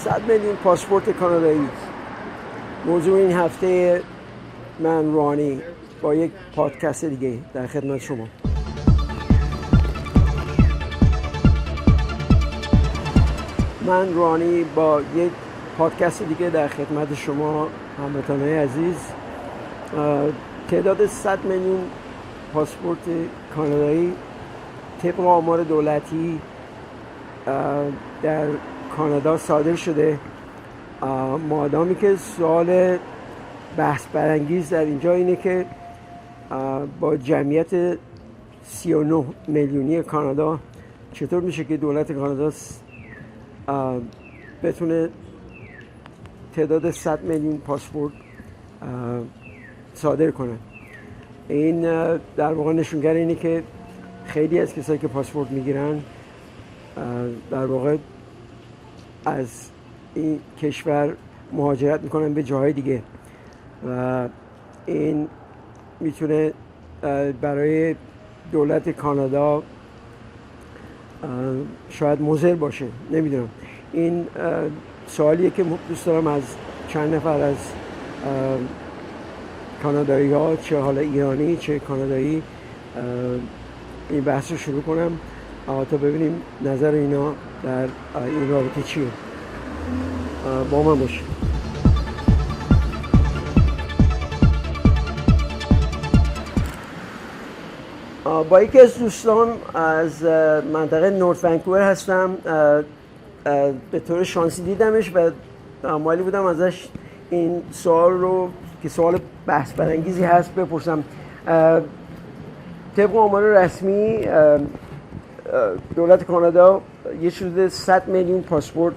100 میلیون پاسپورت کانادایی. موضوع این هفته من رانی با یک پادکست دیگه در خدمت شما. من رانی با یک پادکست دیگه در خدمت شما هموطنان عزیز. تعداد 100 میلیون پاسپورت کانادایی طبق آمار دولتی در کانادا صادر شده. مادامی که سوال بحث برانگیز در اینجا اینه که با جمعیت 39 میلیونی کانادا چطور میشه که دولت کانادا بتونه تعداد 100 میلیون پاسپورت صادر کنه. این در واقع نشونگر اینه که خیلی از کسایی که پاسپورت میگیرن در واقع از این کشور مهاجرت میکنن به جاهای دیگه و این میتونه برای دولت کانادا شاید مضر باشه، نمیدونم. این سوالیه که دوست دارم از چند نفر از کانادایی ها، چه حالا ایرانی چه کانادایی، این بحث رو شروع کنم تا ببینیم نظر اینا در این رابطه چیه. با من باشید. با یکی از دوستان از منطقه نورت ونکوور هستم. به طور شانسی دیدمش و مایل بودم ازش این سوال رو که سوال بحث برانگیزی هست بپرسم. طبق آمار رسمی دولت کانادا یه حدود 100 میلیون پاسپورت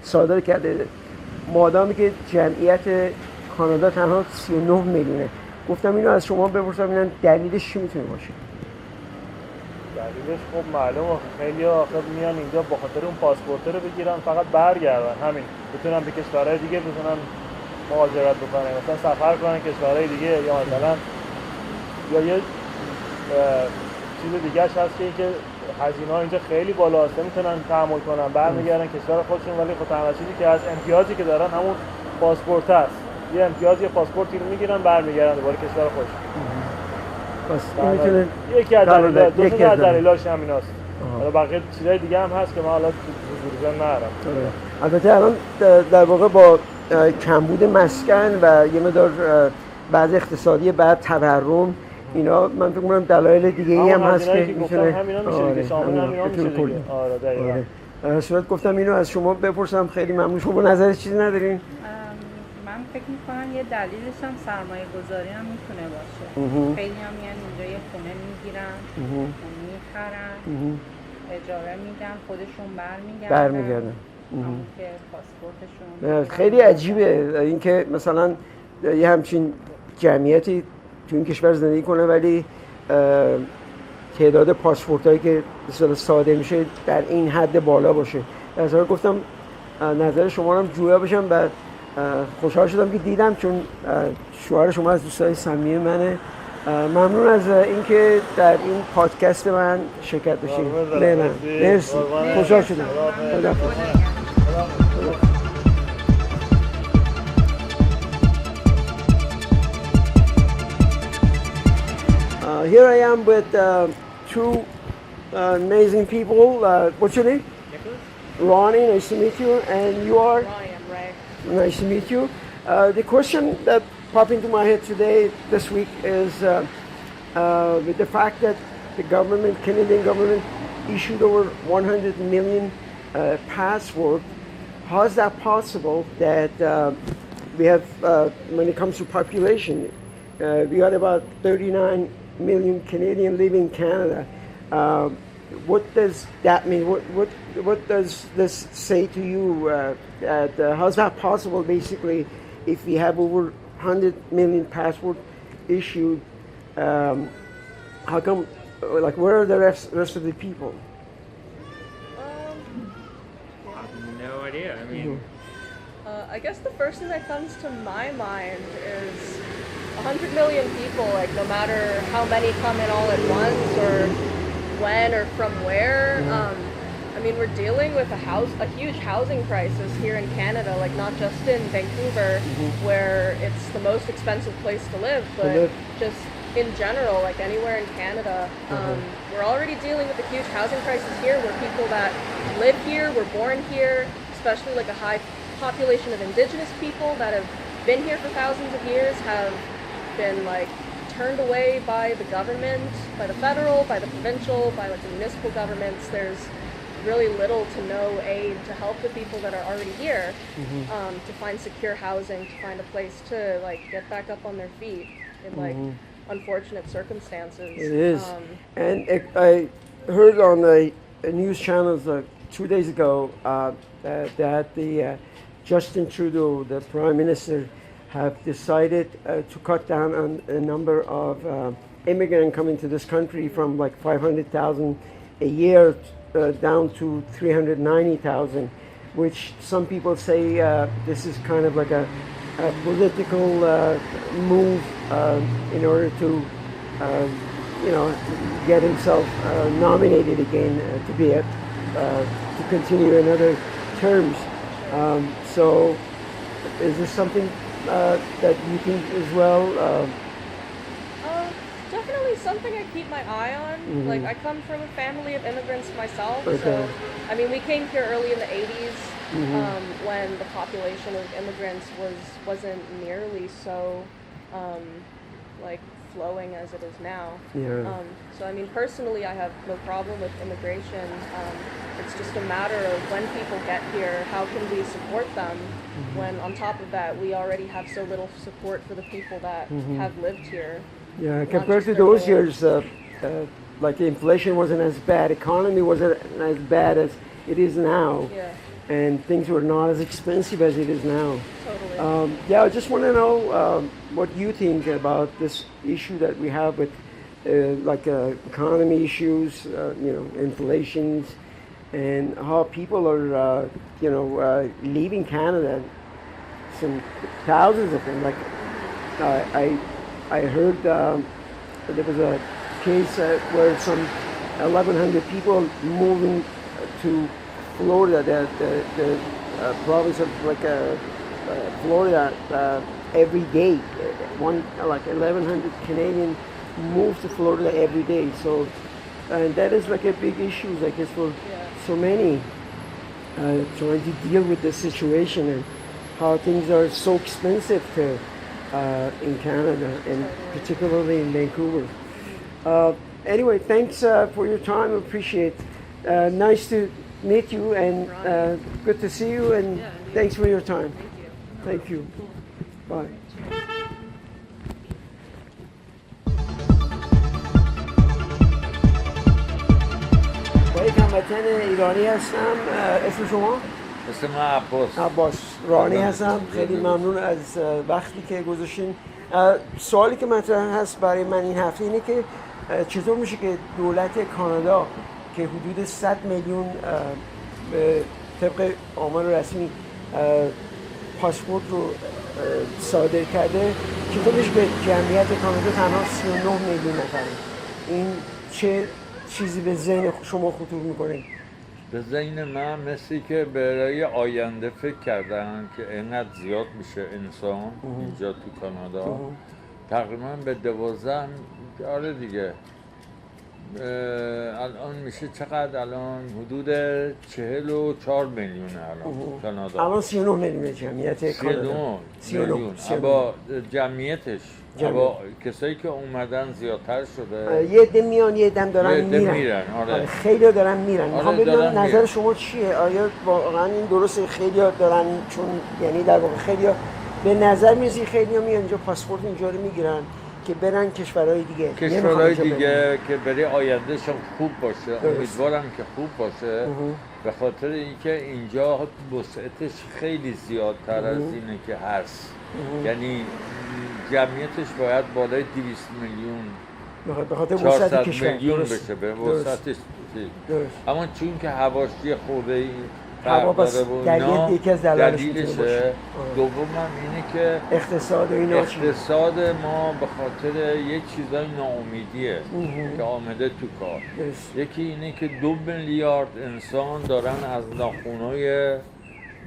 صادر کرده، مادامی که جمعیت کانادا تنها 39 میلیونه. گفتم اینو از شما بپرسم ببینم دلیلش چی میتونه باشه. دلیلش خب معلومه، خیلی آخر میان اینجا با خاطر اون پاسپورت رو بگیرن فقط برگردن، همین بتونن به کشورهای دیگه بتونن مهاجرت بکنن، مثلا سفر کنن کشورهای دیگه، یا مثلا یا یه چیز دیگه هست که هزینه‌ها اینجا خیلی بالاست، نمیتونن تحمل کنن، برمیگردن کشور خودشون. ولی خب تنها چیزی که از امتیازی که دارن همون پاسپورت هست، یه امتیاز یه پاسپورتی رو میگیرن برمیگردن دوباره کشور خودشون. پس این میتونه یکی از دلایل، دو تا از دلایلش همیناست. حالا بقیه چیزای دیگه هم هست که من حالا حضور ندارم. البته الان در واقع با کمبود مسکن و یه مقدار بعض اقتصادی بعد تورم اینا، من فکر می‌کنم دلایل دیگه ای هم هست که میتونه همینا میشه دیگه، شامل همینا میشه دیگه. آره دقیقاً. صورت گفتم اینو از شما بپرسم، خیلی ممنون. شما نظر چیزی ندارین؟ من فکر می‌کنم یه دلیلش هم سرمایه گذاری هم میتونه باشه. خیلی هم میان اینجا یه خونه میگیرن، میخرن، اجاره میدن، خودشون برمیگردن. که پاسپورتشون خیلی عجیبه اینکه مثلا یه همچین جمعیتی تو این کشور زندگی کنه ولی تعداد پاسپورتایی که مثلا صادر میشه در این حد بالا باشه. در ظاهر گفتم نظر شما رو هم جویا بشم و خوشحال شدم که دیدم، چون شوهر شما از دوستای صمیمی منه. ممنون از اینکه در این پادکست من شرکت داشتید. مرسی. خوشحال شدم. Here I am with two amazing people. What's your name? Nicholas. Ronnie, nice to meet you. And you are? Ronnie, I'm Ray. Nice to meet you. The question that popped into my head this week is with the fact that the Canadian government issued over 100 million passports. How is that possible that we have, when it comes to population, we got about 39 million Canadian living in Canada. What does that mean? What does this say to you? How's that possible, basically, if we have over 100 million passports issued? How come, like, where are the rest of the people? I have no idea. I mean, I guess the first thing that comes to my mind is 100 million people, like no matter how many come in all at once or when or from where. I mean, we're dealing with a huge housing crisis here in Canada, like not just in Vancouver, where it's the most expensive place to live, but just in general, like anywhere in Canada. We're already dealing with a huge housing crisis here, where people that live here, were born here, especially like a high population of Indigenous people that have been here for thousands of years, have been like turned away by the government, by the federal, by the provincial, by like the municipal governments. There's really little to no aid to help the people that are already here, to find secure housing, to find a place to like get back up on their feet in like unfortunate circumstances. It is. And I heard on the news channels 2 days ago that the Justin Trudeau, the Prime Minister, have decided to cut down on a number of immigrants coming to this country from like 500,000 a year down to 390,000, which some people say this is kind of like a political move in order to, get himself nominated again to continue another terms. So, is this something that you think as well? Definitely something I keep my eye on. Like, I come from a family of immigrants myself, so I mean, we came here early in the 80s, when the population of immigrants wasn't nearly so like flowing as it is now. So I mean, personally, I have no problem with immigration. It's just a matter of when people get here, how can we support them when on top of that we already have so little support for the people that have lived here. Yeah, compared to those years, like the inflation wasn't as bad, economy wasn't as bad as it is now, and things were not as expensive as it is now. Totally. I just want to know what you think about this issue that we have with economy issues, inflations, and how people are, leaving Canada. Some thousands of them. Like I heard there was a case where some 1,100 people moving to Florida, the province of Florida, every day. 1,100 Canadian move to Florida every day. So, and that is like a big issue, I guess, for so many trying to deal with this situation and how things are so expensive in Canada, and particularly in Vancouver. Anyway, thanks for your time. I appreciate it. Nice to meet you, and good to see you, and thanks for your time. Thank you. Bye. با یک هموطن ایرانی هستم. اسم شما؟ اسم من عباس رانی هستم. خیلی ممنون از وقتی که گذاشتین. سوالی که مطرح هست برای من این هفته اینه که چطور میشه که دولت کانادا که حدود 100 میلیون به طبق آمار رسمی پاسپورت رو صادر کرده، چطور میشه که جمعیت کانادا تنها 39 میلیون نفره؟ این چه چیزی به ذهن شما خطور میکنه؟ به ذهن من مثل که برای آینده فکر کردن که اینقدر زیاد میشه انسان اینجا تو کانادا، تقریبا به 12 آره دیگه الان میشه چقدر؟ الان حدود 44 میلیون الان کانادا. الان 39 میلیون جمعیت کانادا. 39 با جمعیتش با کسایی که اومدن زیادتر شده. یه عده میان، یه عده دارن میرن. آره. خیلی دارن میرن. میخوام بدونم نظر میرن. شما چیه؟ آیا واقعا این درسته؟ خیلی دارن، چون یعنی در واقع خیلی به نظر میاد خیلی میان اینجا پاسپورت اینجا رو میگیرن که برن کشورهای دیگه. کشورهای دیگه که برای آیندهشون خوب باشه. امیدوارم که خوب باشه. به خاطر اینکه اینجا وسعتش خیلی زیادتر از اینه که هست. یعنی جمعیتش باید بالای 200 میلیون به خاطر وسعت 400 کشور میلیون بشه به وسعتش. اما چون که هواش یه خورده فرق پس داره و دلیل اینا یکی از دلایلش میتونه باشه. دلیلشه. دومم اینه که اقتصاد و اینا چی؟ اقتصاد ما به خاطر یه چیزای ناامیدیه که آمده تو کار. یکی اینه که 2 میلیارد انسان دارن از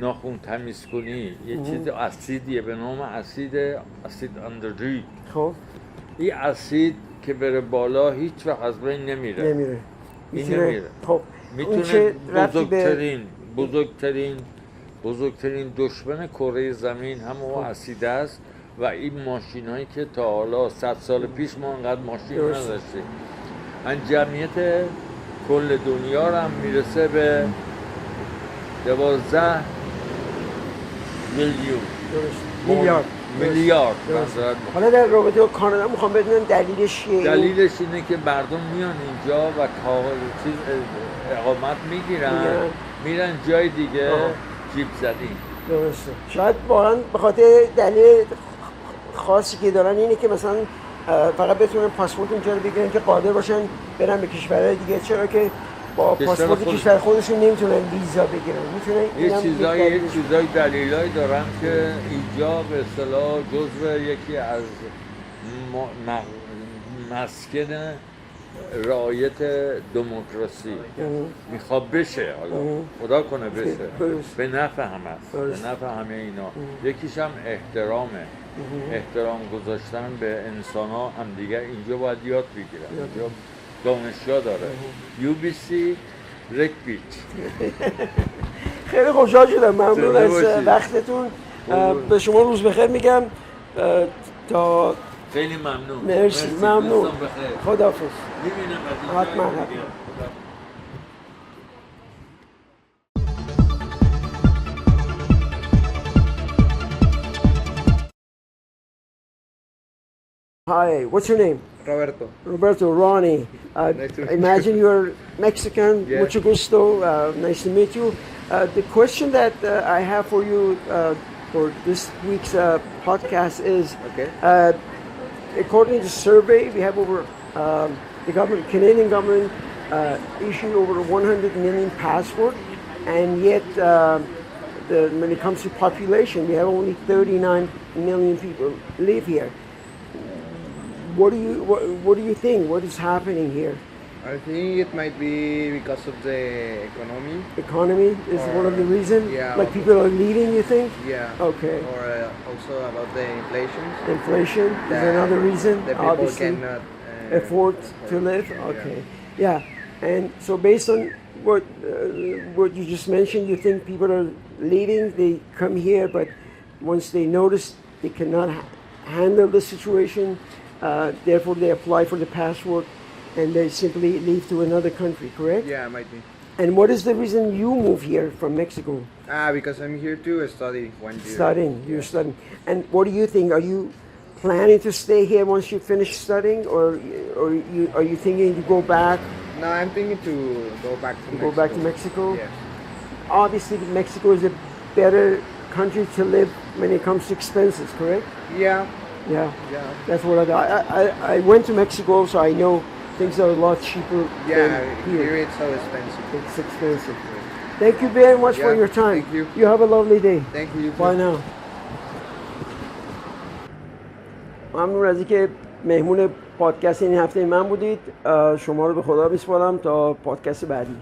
ناخون تمیز کنی یه چیز اسیدیه به نام اسید اندرژی. خب این اسید که بره بالا هیچ وقت از بین نمیره. این نمیره. خب میتونه بزرگترین دشمن کره زمین همون اسید است و این ماشین هایی که تا حالا 100 سال پیش ما انقدر ماشین نداشتیم. من جمعیت کل دنیا رو هم میرسه به 12 میلیارد. حالا در رابطه با کانادا میخوام بدونم دلیلش چیه؟ دلیلش اینه که مردم میان اینجا و اقامت میگیرن میرن جای دیگه جیب زدین. درسته. شاید واقعا به خاطر دلیل خاصی که دارن اینه که مثلا فقط بتونن پاسپورت اینجا رو بگیرن که قادر باشن برن به کشورهای دیگه، چرا که با پاسپورت کشور خودشون نمیتونن ویزا بگیرن. یه چیزای دلیلایی دارن که اینجا به اصطلاح جزو یکی از مسکن رعایت دموکراسی میخواد بشه. حالا خدا کنه بشه، به نفع هم است، به نفع همه اینا. یکیش هم احترامه. احترام گذاشتن به انسان ها هم دیگه اینجا باید یاد بگیرن. اینجا دانشگاه داره UBC رکبیچ. خیلی خوشحال شدم، ممنون از وقتتون. به شما روز بخیر میگم. تا خیلی ممنون. مرسی. ممنون. خداحافظ. میبینم حتما. Hi, what's your name? Roberto, Ronnie. Imagine you're Mexican. Yeah. Mucho gusto. Nice to meet you. The question that I have for you for this week's podcast is, according to survey, we have over the Canadian government issued over 100 million passports, and yet when it comes to population, we have only 39 million people live here. What do you think? What is happening here? I think it might be because of the economy. Economy is one of the reasons? Yeah. Like people are leaving, you think? Yeah. Okay. Or also about the inflation. Inflation is another reason, The people obviously. cannot Afford to live? Okay. Yeah. And so based on what you just mentioned, you think people are leaving, they come here, but once they notice they cannot handle the situation, therefore they apply for the passport and they simply leave to another country, correct? Yeah, might be. And what is the reason you move here from Mexico? Because I'm here to study 1 year. Studying, you're studying. And what do you think? Are you planning to stay here once you finish studying, or are you thinking to go back? No, I'm thinking to go back to Mexico. Go back to Mexico? Yes. Obviously, Mexico is a better country to live when it comes to expenses, correct? Yeah. Yeah. Yeah. That's what I went to Mexico, so I know things are a lot cheaper Yeah, than here it's so expensive. It's expensive. Thank you very much for Yeah, your time. thank you. You have a lovely day. Thank you. Bye now. ممنون از اینکه مهمون پادکست این هفته من بودید. شما رو به خدا بسپارم تا پادکست بعدی.